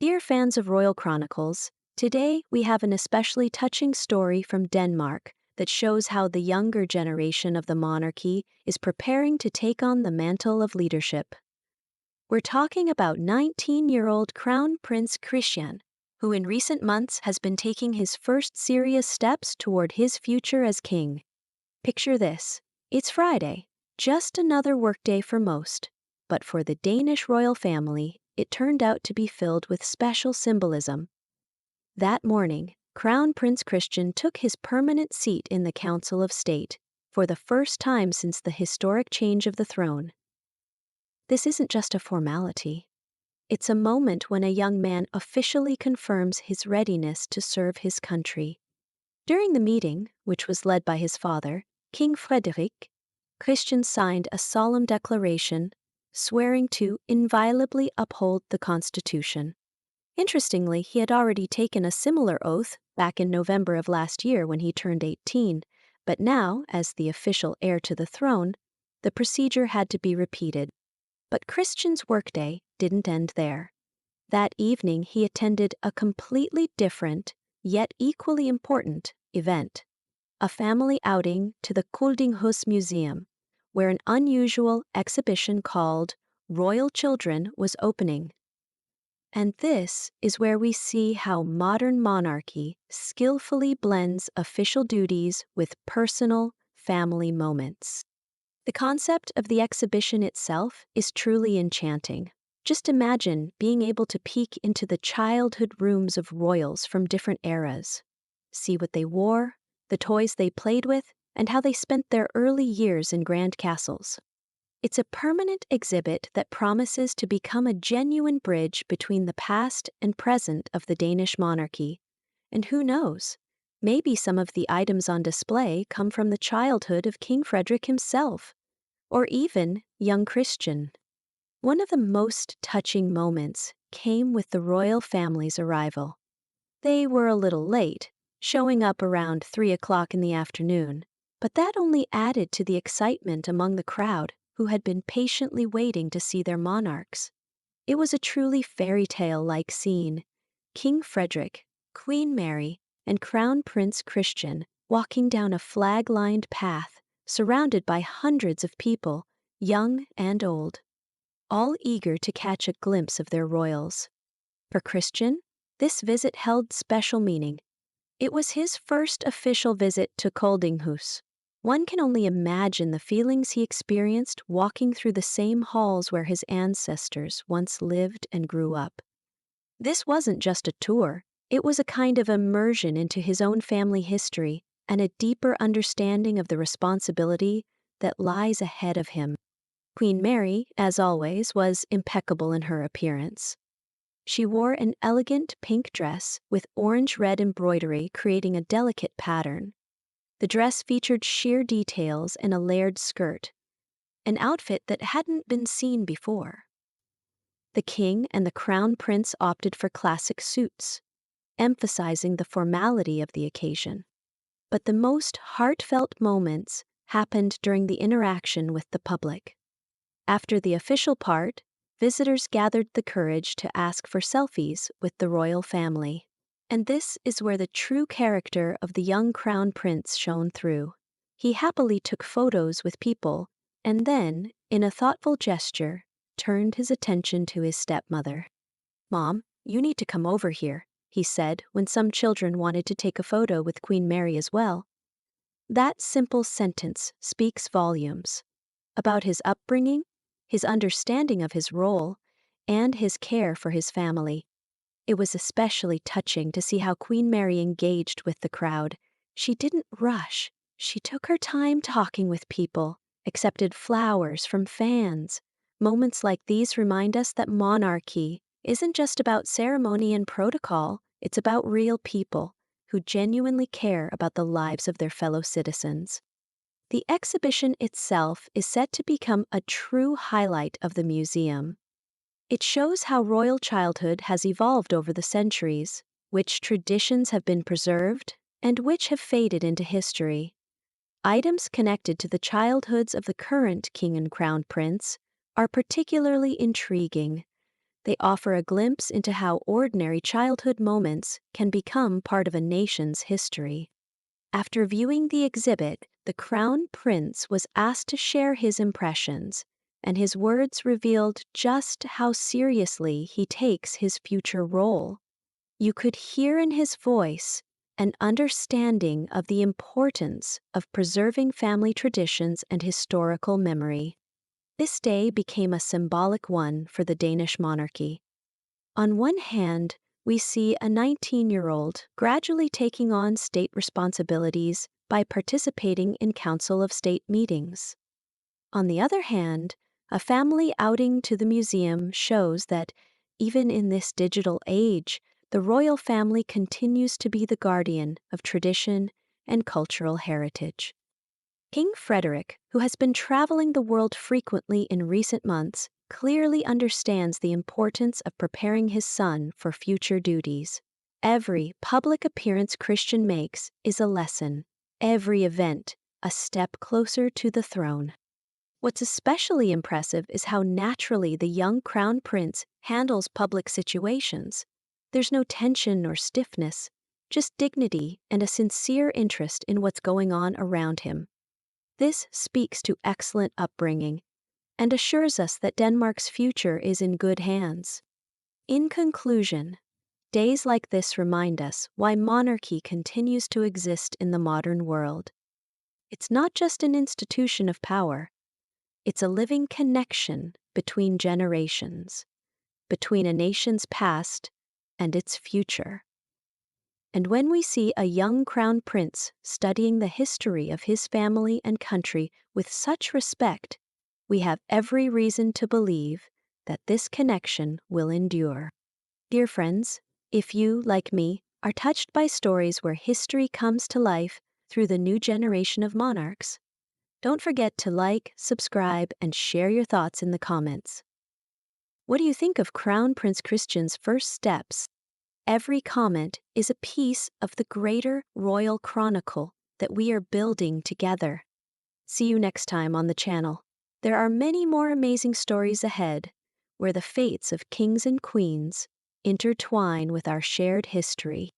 Dear fans of Royal Chronicles, today we have an especially touching story from Denmark that shows how the younger generation of the monarchy is preparing to take on the mantle of leadership. We're talking about 19-year-old Crown Prince Christian, who in recent months has been taking his first serious steps toward his future as king. Picture this. It's Friday, just another workday for most, but for the Danish royal family, it turned out to be filled with special symbolism. That morning, Crown Prince Christian took his permanent seat in the Council of State, for the first time since the historic change of the throne. This isn't just a formality. It's a moment when a young man officially confirms his readiness to serve his country. During the meeting, which was led by his father, King Frederik, Christian signed a solemn declaration swearing to inviolably uphold the Constitution. Interestingly, he had already taken a similar oath back in November of last year when he turned 18, but now, as the official heir to the throne, the procedure had to be repeated. But Christian's workday didn't end there. That evening, he attended a completely different, yet equally important, event. A family outing to the Koldinghus Museum, where an unusual exhibition called Royal Children was opening. And this is where we see how modern monarchy skillfully blends official duties with personal, family moments. The concept of the exhibition itself is truly enchanting. Just imagine being able to peek into the childhood rooms of royals from different eras. See what they wore, the toys they played with, and how they spent their early years in grand castles. It's a permanent exhibit that promises to become a genuine bridge between the past and present of the Danish monarchy. And who knows, maybe some of the items on display come from the childhood of King Frederik himself, or even young Christian. One of the most touching moments came with the royal family's arrival. They were a little late, showing up around 3 o'clock in the afternoon, but that only added to the excitement among the crowd who had been patiently waiting to see their monarchs. It was a truly fairy tale-like scene. King Frederik, Queen Mary, and Crown Prince Christian walking down a flag-lined path, surrounded by hundreds of people, young and old, all eager to catch a glimpse of their royals. For Christian, this visit held special meaning. It was his first official visit to Koldinghus. One can only imagine the feelings he experienced walking through the same halls where his ancestors once lived and grew up. This wasn't just a tour, it was a kind of immersion into his own family history and a deeper understanding of the responsibility that lies ahead of him. Queen Mary, as always, was impeccable in her appearance. She wore an elegant pink dress with orange-red embroidery creating a delicate pattern. The dress featured sheer details and a layered skirt, an outfit that hadn't been seen before. The king and the crown prince opted for classic suits, emphasizing the formality of the occasion. But the most heartfelt moments happened during the interaction with the public. After the official part, visitors gathered the courage to ask for selfies with the royal family. And this is where the true character of the young crown prince shone through. He happily took photos with people, and then, in a thoughtful gesture, turned his attention to his stepmother. "Mom, you need to come over here," he said when some children wanted to take a photo with Queen Mary as well. That simple sentence speaks volumes about his upbringing, his understanding of his role, and his care for his family. It was especially touching to see how Queen Mary engaged with the crowd. She didn't rush. She took her time talking with people, accepted flowers from fans. Moments like these remind us that monarchy isn't just about ceremony and protocol, it's about real people who genuinely care about the lives of their fellow citizens. The exhibition itself is set to become a true highlight of the museum. It shows how royal childhood has evolved over the centuries, which traditions have been preserved, and which have faded into history. Items connected to the childhoods of the current king and crown prince are particularly intriguing. They offer a glimpse into how ordinary childhood moments can become part of a nation's history. After viewing the exhibit, the Crown Prince was asked to share his impressions, and his words revealed just how seriously he takes his future role. You could hear in his voice an understanding of the importance of preserving family traditions and historical memory. This day became a symbolic one for the Danish monarchy. On one hand, we see a 19-year-old gradually taking on state responsibilities by participating in Council of State meetings. On the other hand, a family outing to the museum shows that, even in this digital age, the royal family continues to be the guardian of tradition and cultural heritage. King Frederik, who has been traveling the world frequently in recent months, clearly understands the importance of preparing his son for future duties. Every public appearance Christian makes is a lesson, every event a step closer to the throne. What's especially impressive is how naturally the young crown prince handles public situations. There's no tension or stiffness, just dignity and a sincere interest in what's going on around him. This speaks to excellent upbringing and assures us that Denmark's future is in good hands. In conclusion, days like this remind us why monarchy continues to exist in the modern world. It's not just an institution of power, it's a living connection between generations, between a nation's past and its future. And when we see a young crown prince studying the history of his family and country with such respect, we have every reason to believe that this connection will endure. Dear friends, if you, like me, are touched by stories where history comes to life through the new generation of monarchs, don't forget to like, subscribe, and share your thoughts in the comments. What do you think of Crown Prince Christian's first steps? Every comment is a piece of the greater royal chronicle that we are building together. See you next time on the channel. There are many more amazing stories ahead, where the fates of kings and queens intertwine with our shared history.